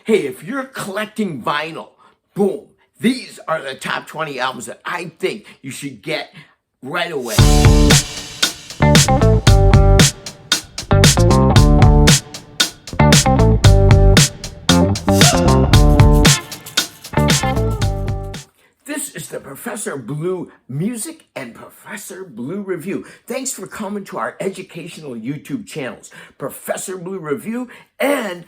Hey, if you're collecting vinyl, boom, these are the top 20 albums that I think you should get right away. This is the Professor Blue Music and Professor Blue Review. Thanks for coming to our educational YouTube channels, Professor Blue Review and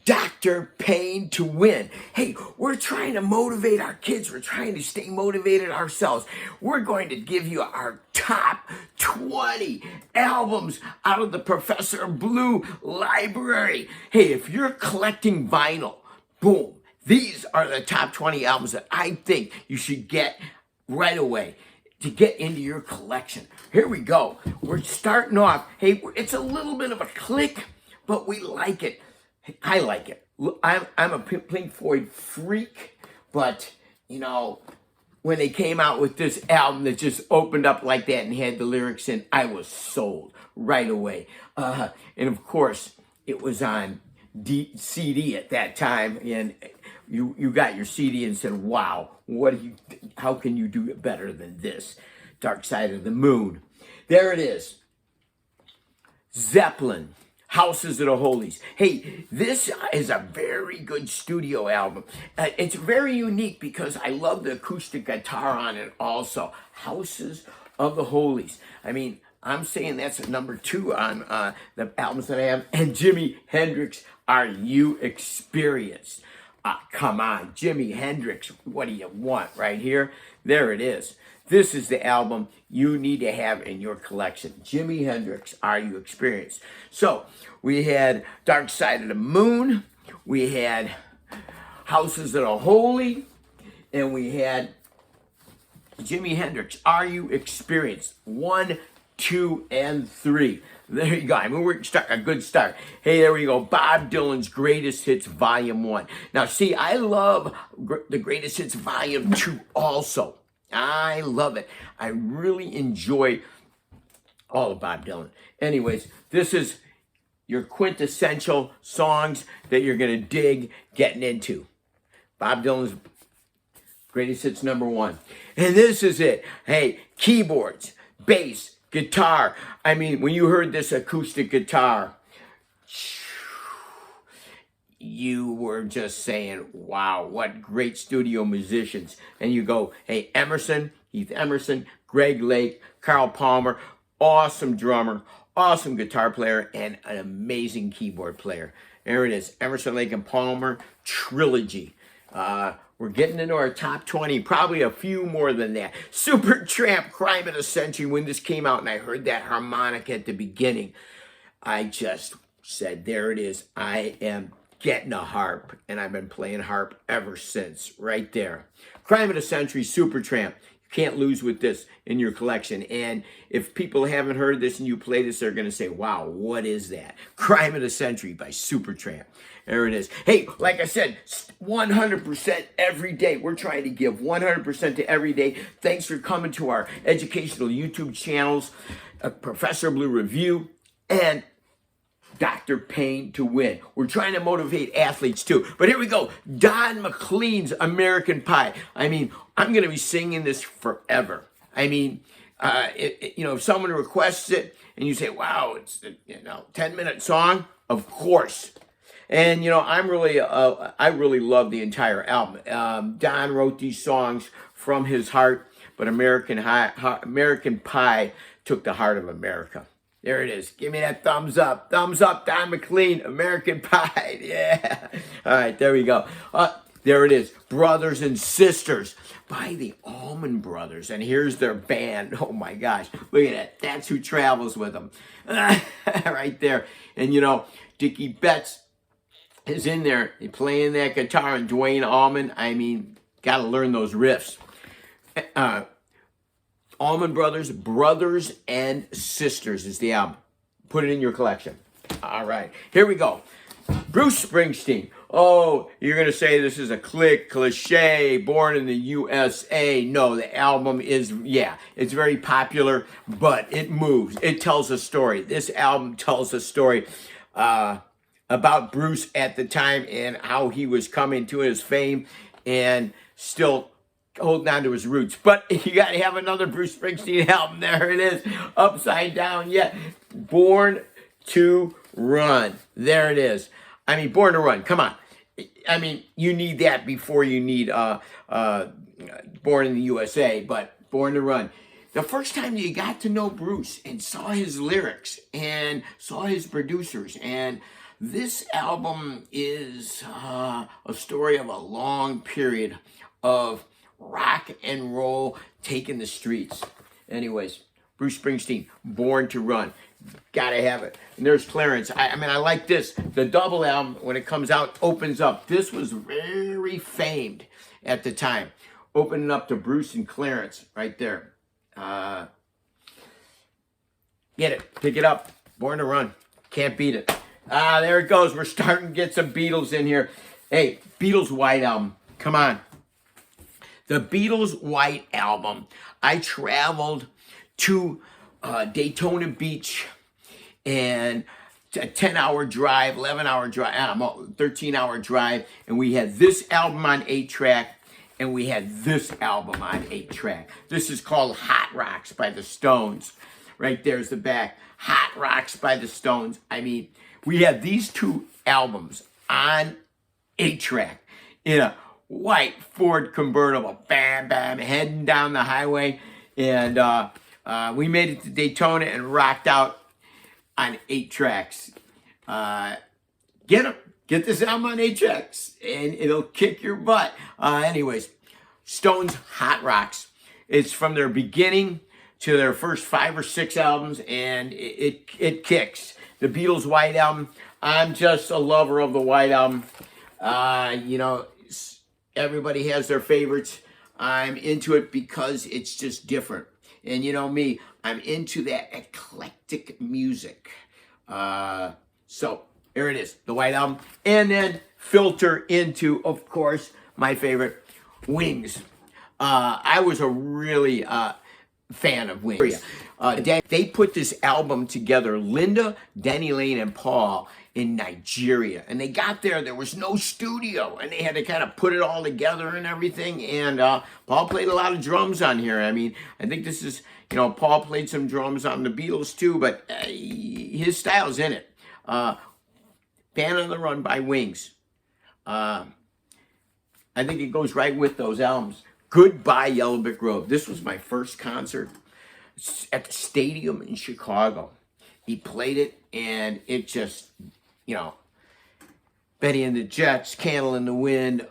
DrPain2Win. Hey, we're trying to motivate our kids. We're trying to stay motivated ourselves. We're going to give you our top 20 albums out of the Professor Blue library. Hey, if you're collecting vinyl, boom, these are the top 20 albums that I think you should get right away to get into your collection. Here we go. We're starting off. Hey, it's a little bit of a click, but we like it. I like it. I'm a Pink Floyd freak, but, you know, when they came out with this album that just opened up like that and had the lyrics in, I was sold right away. And, of course, it was on CD at that time, and you got your CD and said, wow, how can you do it better than this? Dark Side of the Moon. There it is. Zeppelin, Houses of the Holies. Hey, this is a very good studio album. It's very unique because I love the acoustic guitar on it also. Houses of the Holies. I mean, I'm saying that's number 2 on the albums that I have. And Jimi Hendrix, Are You Experienced? Come on, Jimi Hendrix, what do you want right here? There it is. This is the album you need to have in your collection. Jimi Hendrix, Are You Experienced? So, we had Dark Side of the Moon, we had Houses of the Holy, and we had Jimi Hendrix, Are You Experienced? 1, 2, and 3. There you go. I mean, we're a good start. Hey, there we go. Bob Dylan's Greatest Hits Volume 1. Now, see, I love the Greatest Hits Volume 2 also. I love it. I really enjoy all of Bob Dylan. Anyways, this is your quintessential songs that you're going to dig getting into. Bob Dylan's Greatest Hits number 1. And this is it. Hey, keyboards, bass, guitar. I mean, when you heard this acoustic guitar, you were just saying, wow, what great studio musicians. And you go, hey, Emerson, Keith Emerson, Greg Lake, Carl Palmer, awesome drummer, awesome guitar player, and an amazing keyboard player. There it is, Emerson, Lake, and Palmer trilogy. We're getting into our top 20, probably a few more than that. Supertramp, Crime of the Century. When this came out and I heard that harmonic at the beginning, I just said, there it is. I am getting a harp, and I've been playing harp ever since, right there. Crime of the Century, Supertramp. You can't lose with this in your collection. And if people haven't heard this and you play this, they're going to say, wow, what is that? Crime of the Century by Supertramp. There it is. Hey, like I said, 100% every day. We're trying to give 100% to every day. Thanks for coming to our educational YouTube channels, Professor Blue Review and DrPain2Win. We're trying to motivate athletes too. But here we go. Don McLean's American Pie. I mean, I'm going to be singing this forever. I mean, you know, if someone requests it and you say, wow, it's a 10-minute song, of course. And, you know, I really love the entire album. Don wrote these songs from his heart, but American Pie took the heart of America. There it is. Give me that thumbs up. Thumbs up, Don McLean, American Pie. Yeah. All right, there we go. There it is. Brothers and Sisters by the Allman Brothers. And here's their band. Oh, my gosh. Look at that. That's who travels with them. Right there. And, you know, Dickie Betts is in there playing that guitar, and Duane Allman, I mean, got to learn those riffs. Allman Brothers, Brothers and Sisters is the album. Put it in your collection. All right, here we go. Bruce Springsteen. Oh, you're going to say this is a cliche, born in the USA. No, the album is, yeah, it's very popular, but it moves. It tells a story. This album tells a story about Bruce at the time and how he was coming to his fame and still holding on to his roots. But you got to have another Bruce Springsteen album. There it is, Upside Down. Yeah, Born to Run. There it is. I mean, Born to Run. Come on. I mean, you need that before you need Born in the USA, but Born to Run. The first time you got to know Bruce and saw his lyrics and saw his producers, and this album is a story of a long period of rock and roll taking the streets. Anyways, Bruce Springsteen, Born to Run. Gotta have it. And there's Clarence. I mean, I like this. The double album, when it comes out, opens up. This was very famed at the time. Opening up to Bruce and Clarence right there. Get it. Pick it up. Born to Run. Can't beat it. There it goes. We're starting to get some Beatles in here. Hey, Beatles White Album. Come on. The Beatles White Album. I traveled to Daytona Beach, and a 10-hour drive, 11-hour drive, 13-hour drive, and we had this album on 8-track, and we had this album on 8-track. This is called Hot Rocks by the Stones. Right there's the back. Hot Rocks by the Stones. I mean, we had these two albums on 8-track in a white Ford convertible. Bam, bam, heading down the highway. And we made it to Daytona and rocked out on 8 tracks. Get them. Get this album on 8 tracks, and it'll kick your butt. Anyways, Stones Hot Rocks. It's from their beginning to their first 5 or 6 albums, and it kicks. The Beatles White Album. I'm just a lover of the White Album. You know, everybody has their favorites. I'm into it because it's just different. And you know me, I'm into that eclectic music. So here it is, the White Album. And then filter into, of course, my favorite, Wings. I was a really fan of Wings. They put this album together, Linda, Denny Lane, and Paul, in Nigeria. And they got there was no studio, and they had to kind of put it all together and everything. And Paul played a lot of drums on here. I mean, I think this is, you know, Paul played some drums on the Beatles too, but his style's in it. Band on the Run by Wings. I think it goes right with those albums. Goodbye Yellow Brick Road. This was my first concert at the stadium in Chicago. He played it, and it just, you know, Betty and the Jets, Candle in the Wind,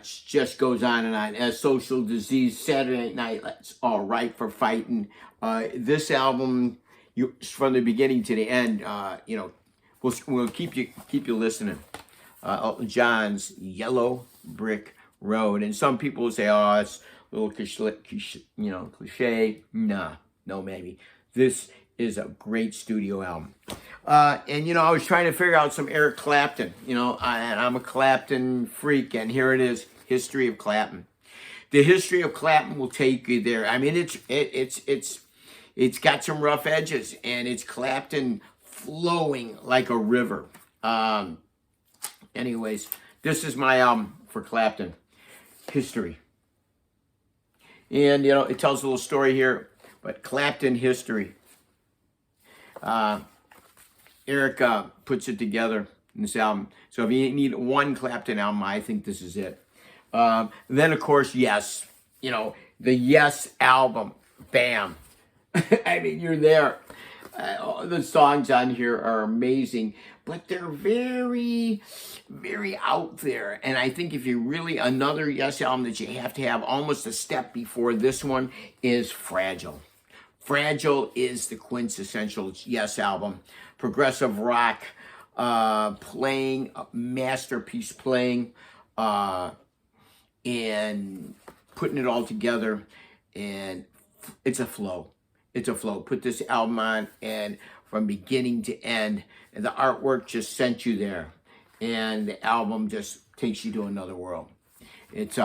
just goes on and on. As Social Disease, Saturday Night, That's All Right for Fighting. This album, from the beginning to the end, you know, we'll keep you listening. Elton John's Yellow Brick Road. And some people will say, oh, it's a little cliche. Nah, no, maybe. This is a great studio album. And, you know, I was trying to figure out some Eric Clapton. You know, I'm a Clapton freak, and here it is, History of Clapton. The History of Clapton will take you there. I mean, it's got some rough edges, and it's Clapton flowing like a river. Anyways, this is my album for Clapton, History. And, you know, it tells a little story here, but Clapton History. Eric puts it together in this album. So if you need one Clapton album, I think this is it. Then, of course, Yes. You know, the Yes album. Bam. I mean, you're there. The songs on here are amazing, but they're very, very out there. And I think if you really, another Yes album that you have to have almost a step before this one is Fragile. Fragile is the quintessential Yes album. Progressive rock, playing, masterpiece playing, and putting it all together. And it's a flow. It's a flow. Put this album on, and from beginning to end, and the artwork just sent you there. And the album just takes you to another world. It's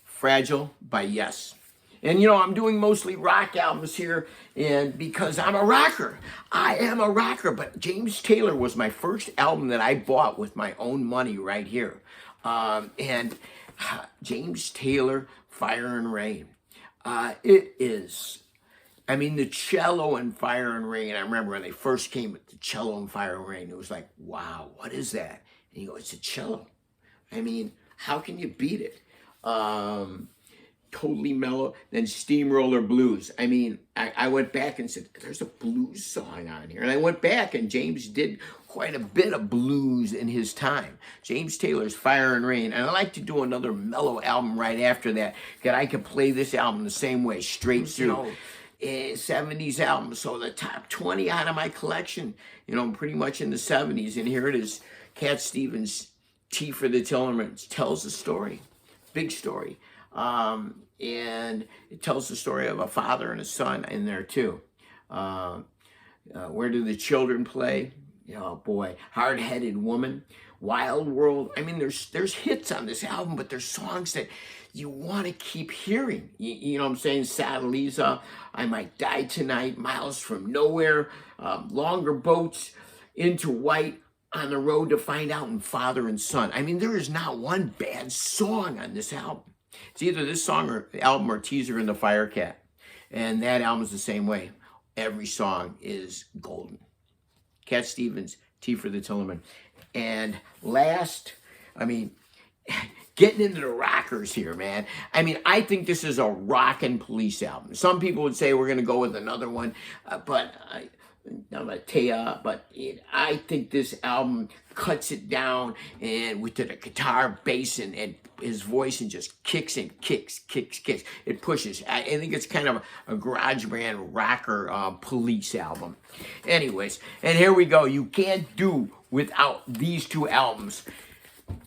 Fragile by Yes. And, you know, I'm doing mostly rock albums here, and because I'm a rocker. I am a rocker, but James Taylor was my first album that I bought with my own money right here. And James Taylor, Fire and Rain. It is, I mean, the cello and Fire and Rain, I remember when they first came with the cello and Fire and Rain, it was like, wow, what is that? And you go, it's a cello. I mean, how can you beat it? Totally mellow. Then Steamroller Blues. I mean, I went back and said, there's a blues song on here. And I went back, and James did quite a bit of blues in his time. James Taylor's Fire and Rain. And I like to do another mellow album right after that I could play this album the same way, straight through. 70s album. So the top 20 out of my collection, you know, pretty much in the 70s. And here it is, Cat Stevens' T for the Tillermans. Tells the story. Big story. And it tells the story of a father and a son in there too. Where do the children play? Oh boy, Hard-Headed Woman, Wild World. I mean, there's hits on this album, but there's songs that you want to keep hearing. You know what I'm saying? Sadalisa, I Might Die Tonight, Miles from Nowhere, Longer Boats, Into White, On the Road to Find Out, and Father and Son. I mean, there is not one bad song on this album. It's either this song or album or Teaser in the Firecat. And that album's the same way. Every song is golden. Cat Stevens, T for the Tillerman. And last, I mean, getting into the rockers here, man. I mean, I think this is a rockin' Police album. Some people would say we're going to go with another one, but I think this album cuts it down and with the guitar, bass, and his voice, and just kicks and kicks. It pushes. I think it's kind of a garage band rocker Police album. Anyways, and here we go. You can't do without these two albums.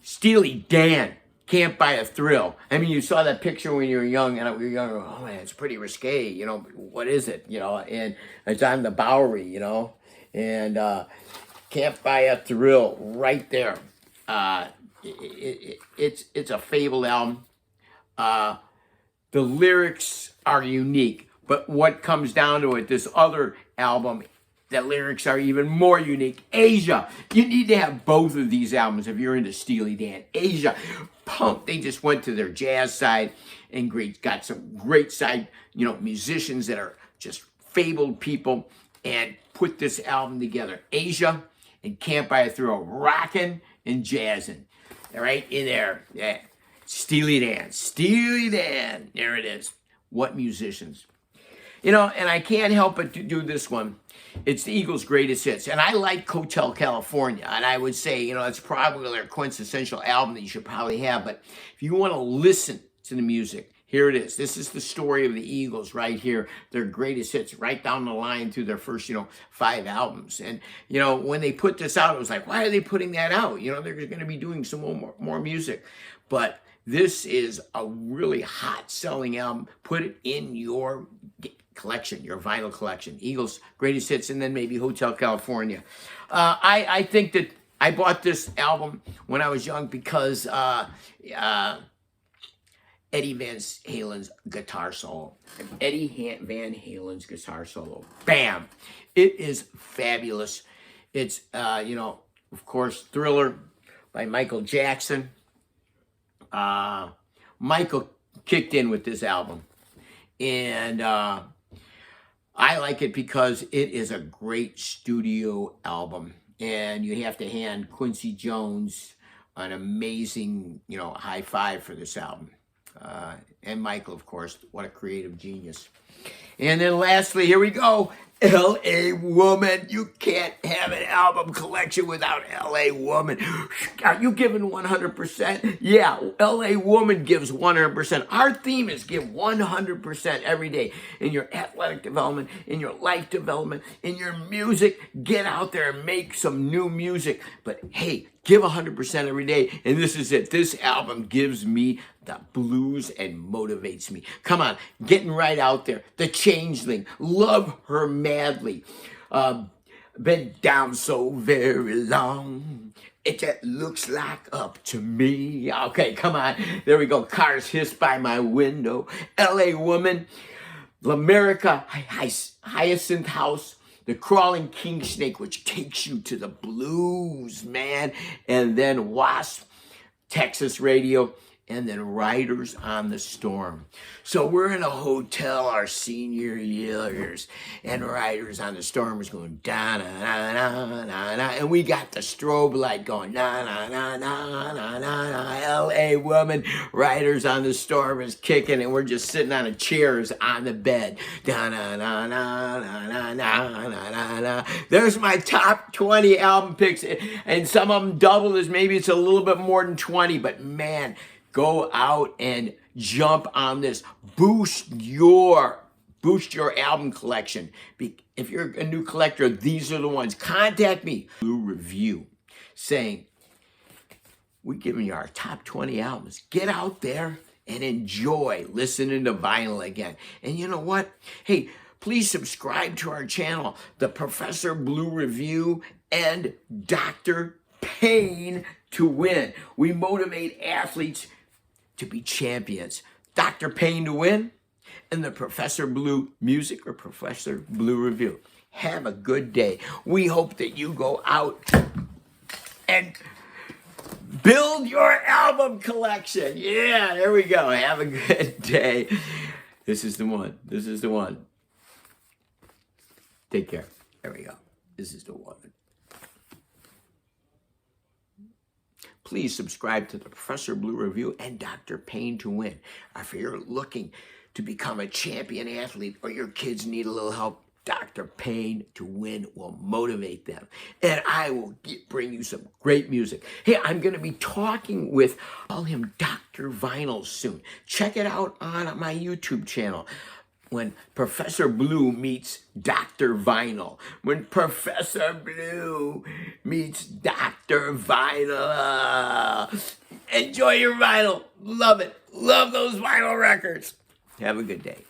Steely Dan, Can't Buy a Thrill. I mean, you saw that picture when you were young, and we were young. Oh man, it's pretty risque. You know, what is it? You know, and it's on the Bowery. You know, and Can't Buy a Thrill right there. It's a fabled album. The lyrics are unique, but what comes down to it, this other album, the lyrics are even more unique. Asia, you need to have both of these albums if you're into Steely Dan. Asia, punk. They just went to their jazz side and got some great side, you know, musicians that are just fabled people, and put this album together. Asia and Can't Buy a Thrill, rockin' and jazzing. All right, in there. Yeah. Steely Dan. There it is. What musicians. You know, and I can't help but to do this one. It's the Eagles' greatest hits. And I like Hotel California. And I would say, you know, it's probably their quintessential album that you should probably have. But if you want to listen to the music, here it is. This is the story of the Eagles right here. Their greatest hits right down the line through their first, you know, 5 albums. And, you know, when they put this out, it was like, why are they putting that out? You know, they're going to be doing some more music. But this is a really hot selling album. Put it in your collection, your vinyl collection. Eagles' greatest hits, and then maybe Hotel California. I think that I bought this album when I was young because Eddie Van Halen's guitar solo. Eddie Van Halen's guitar solo. Bam! It is fabulous. It's, you know, of course, Thriller by Michael Jackson. Michael kicked in with this album. And I like it because it is a great studio album. And you have to hand Quincy Jones an amazing, you know, high five for this album. And Michael, of course, what a creative genius. And then lastly, here we go. L.A. Woman. You can't have an album collection without L.A. Woman. Are you giving 100%? Yeah, L.A. Woman gives 100%. Our theme is give 100% every day in your athletic development, in your life development, in your music. Get out there and make some new music. But hey, give 100% every day. And this is it. This album gives me the blues and motivates me. Come on, getting right out there. The Changeling. Love Her Madly. Been down so very long. It just looks like up to me. Okay, come on. There we go. Cars hiss by my window. LA Woman. L'America Hyacinth House. The Crawling King Snake, which takes you to the blues, man. And then Wasp, Texas Radio. And then Riders on the Storm. So we're in a hotel our senior years, and Riders on the Storm is going da na na na na na, and we got the strobe light going na na na na na na na. L.A. Woman, Riders on the Storm is kicking, and we're just sitting on the chairs on the bed. Da na na na na na na na na na. There's my top 20 album picks, and some of them double as maybe it's a little bit more than 20, but man. Go out and jump on this. Boost your album collection. If you're a new collector, these are the ones. Contact me, Blue Review, saying, we're giving you our top 20 albums. Get out there and enjoy listening to vinyl again. And you know what? Hey, please subscribe to our channel, the Professor Blue Review and DrPain2Win. We motivate athletes to be champions. DrPain2Win and the Professor Blue Music or Professor Blue Review. Have a good day. We hope that you go out and build your album collection. Yeah, there we go. Have a good day. This is the one. This is the one. Take care. There we go. This is the one. Please subscribe to the Professor Blue Review and DrPain2Win. If you're looking to become a champion athlete or your kids need a little help, DrPain2Win will motivate them. And I will bring you some great music. Hey, I'm going to be talking with, call him Dr. Vinyl soon. Check it out on my YouTube channel. When Professor Blue meets Dr. Vinyl. When Professor Blue meets Dr. Vinyl. Enjoy your vinyl. Love it. Love those vinyl records. Have a good day.